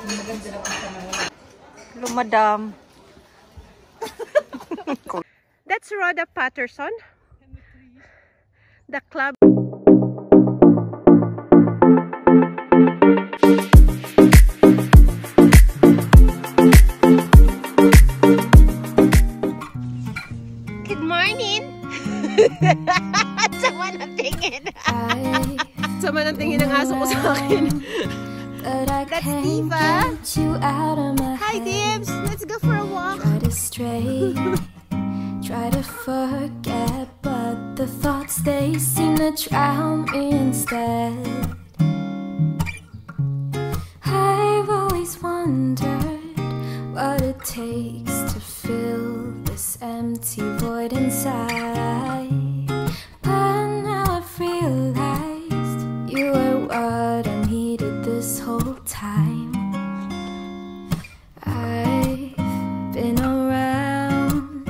Hello, madam. That's Rhoda Patterson. The club. Good morning. Sama ng tingin. Sama ng tingin ng aso ko sa akin. That's Diva. Hi, Dibs. Let's go for a walk. Try to forget, but the thoughts, they seem to drown me instead. I've always wondered what it takes to fill this empty void inside. But now I've realized you were what I needed this whole time. I've been around,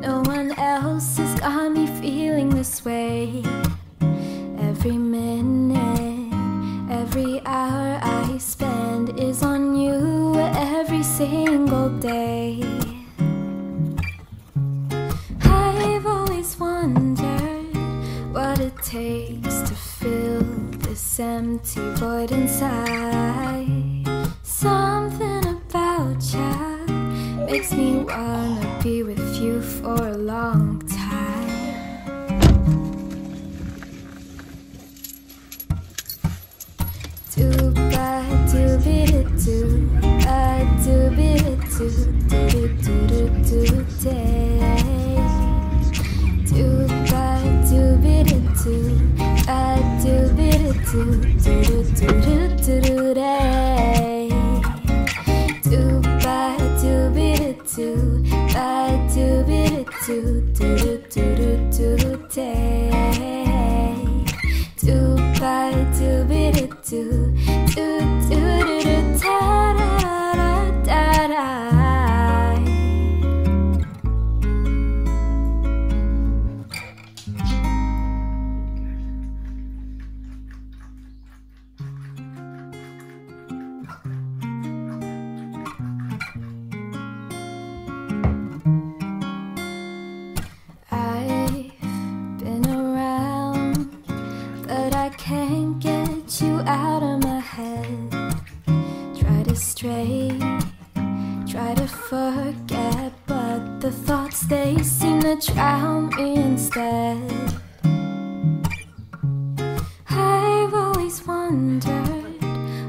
no one else has got me feeling this way. Every minute, every hour I spend is on you every single day. I've always wondered what it takes to fill this empty void inside. Something about you makes me wanna be with you for a long time. Do ba do bit do ba do bit do do do do do day. Do ba do bit do ba do bit do do do do do do day. Do ba do bit do ba do bit do do do do do day. Do ba do bit do do do do do da da da da. I've been around, but I can't get you out of my head. Try to stray, try to forget, but the thoughts, they seem to drown me instead. I've always wondered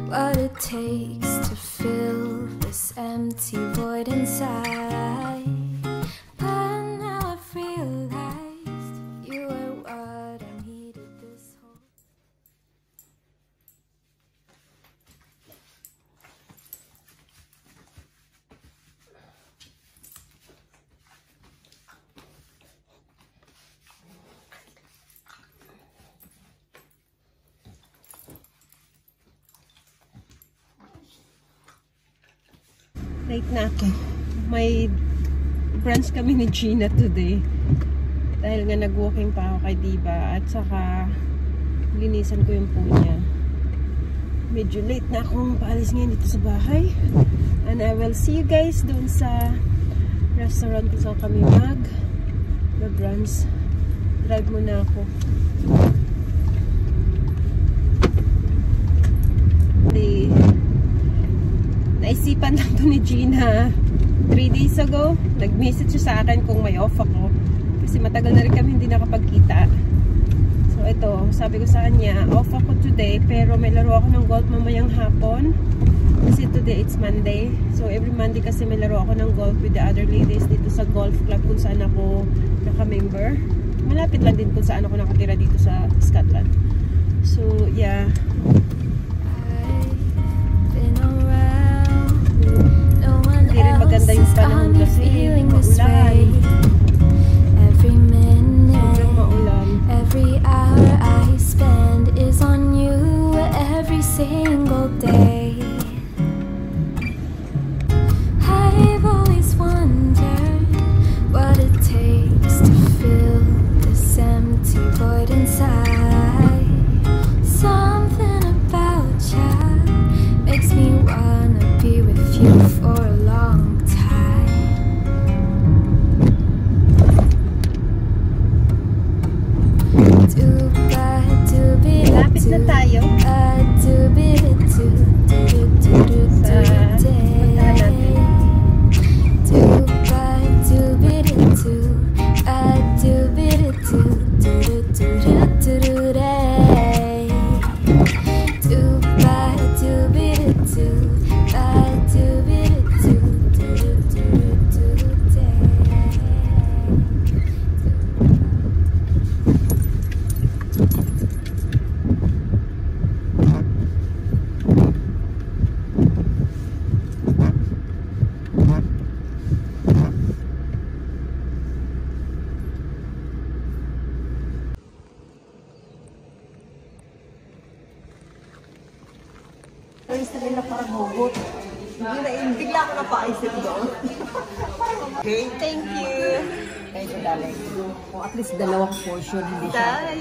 what it takes to fill this empty void inside. But now I've realized you were what I needed this whole. Late na ako. May brunch kami ni Gina today. Dahil nga nag-walking pa ako kay Diva. At saka linisan ko yung pool niya. Medyo late na akong paalis ngayon dito sa bahay. And I will see you guys doon sa restaurant kung saan kami mag-brunch. Drive muna ako. Naisipan lang to ni Gina 3 days ago. Nag-message siya sa akin kung may off ako. Kasi matagal na rin kami hindi nakapagkita. So ito, sabi ko sa kanya, off ako today pero may laro ako ng golf mamayang hapon. Kasi today it's Monday. So every Monday kasi may laro ako ng golf with the other ladies dito sa golf club kung saan ako naka-member. Malapit lang din kung saan ako nakatira dito sa Scotland. So yeah. Hindi rin maganda yung panahon kasi maulan. Sobrang maulan. Every hour I spend is on you every single day. I've always wondered what it takes to fill this empty void inside. Something about na parang hugot. Bigla ko na paisip doon. Okay? Thank you. Thank you, darling. O at least dalawang portion, hindi siya.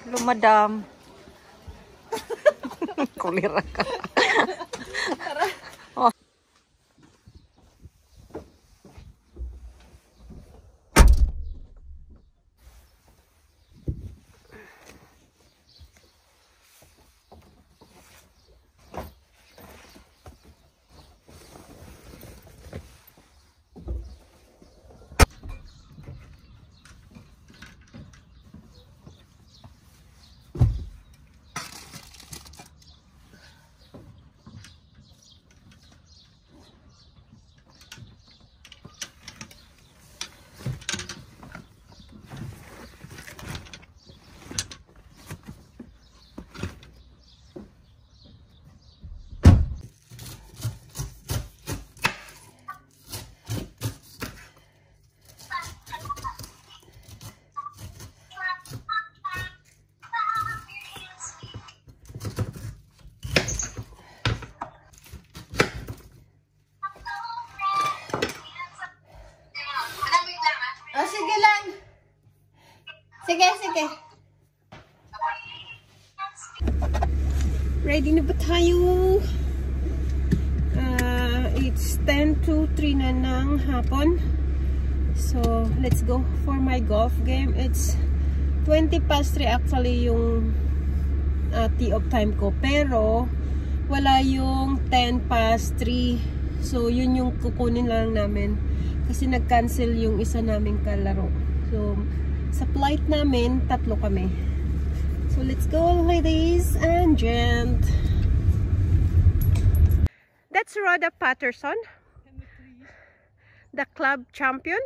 Hello, madam. Kulira ka. Oh. Sige lang. Sige. Ready na ba tayo? It's 10 to 3 na ng hapon. So, let's go for my golf game. It's 20 past 3 actually yung tee off time ko. Pero, wala yung 10 past 3. So, yun yung kukunin lang namin. Kasi nag-cancel yung isa naming kalaro. So, sa flight namin, 3 kami. So, let's go, ladies and gent. That's Rhoda Patterson, the club champion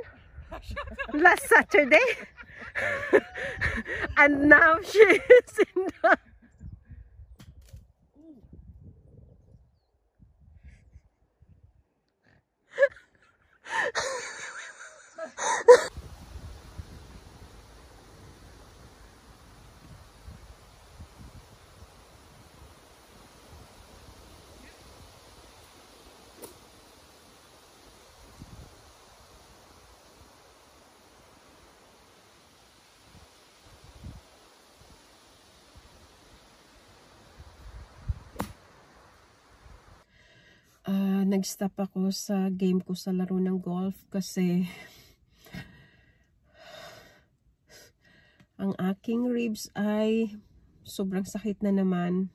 last Saturday. And now she is in the... Nag-stop ako sa game ko sa laro ng golf kasi ang aking ribs ay sobrang sakit na naman,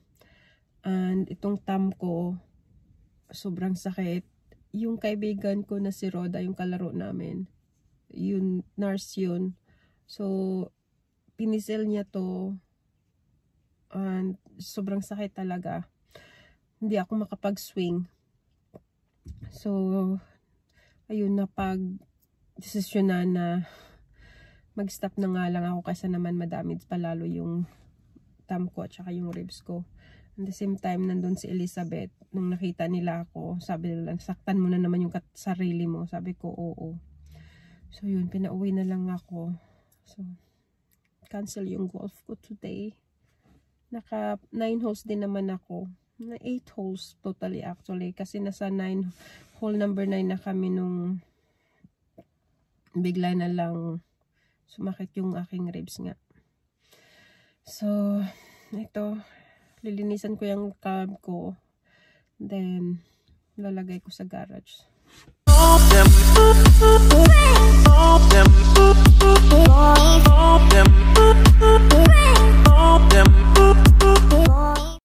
and itong thumb ko sobrang sakit. Yung kaibigan ko na si Rhoda, yung kalaro namin, yun, nurse yun, so pinisel niya to and sobrang sakit talaga. Hindi ako makapag-swing. So, ayun, napag-desisyonan na mag-stop na nga lang ako kasi naman madamage palalo yung thumb ko at saka yung ribs ko. At the same time, nandun si Elizabeth. Nung nakita nila ako, sabi nila, saktan mo na naman yung sarili mo. Sabi ko, oo. So, yun, pinauwi na lang ako. So, cancel yung golf ko today. Naka 9 holes din naman ako. Na 8 holes totally actually, kasi nasa hole number 9 na kami nung bigla na lang sumakit yung aking ribs nga. So, ito, lilinisan ko yung cab ko, then lalagay ko sa garage. Them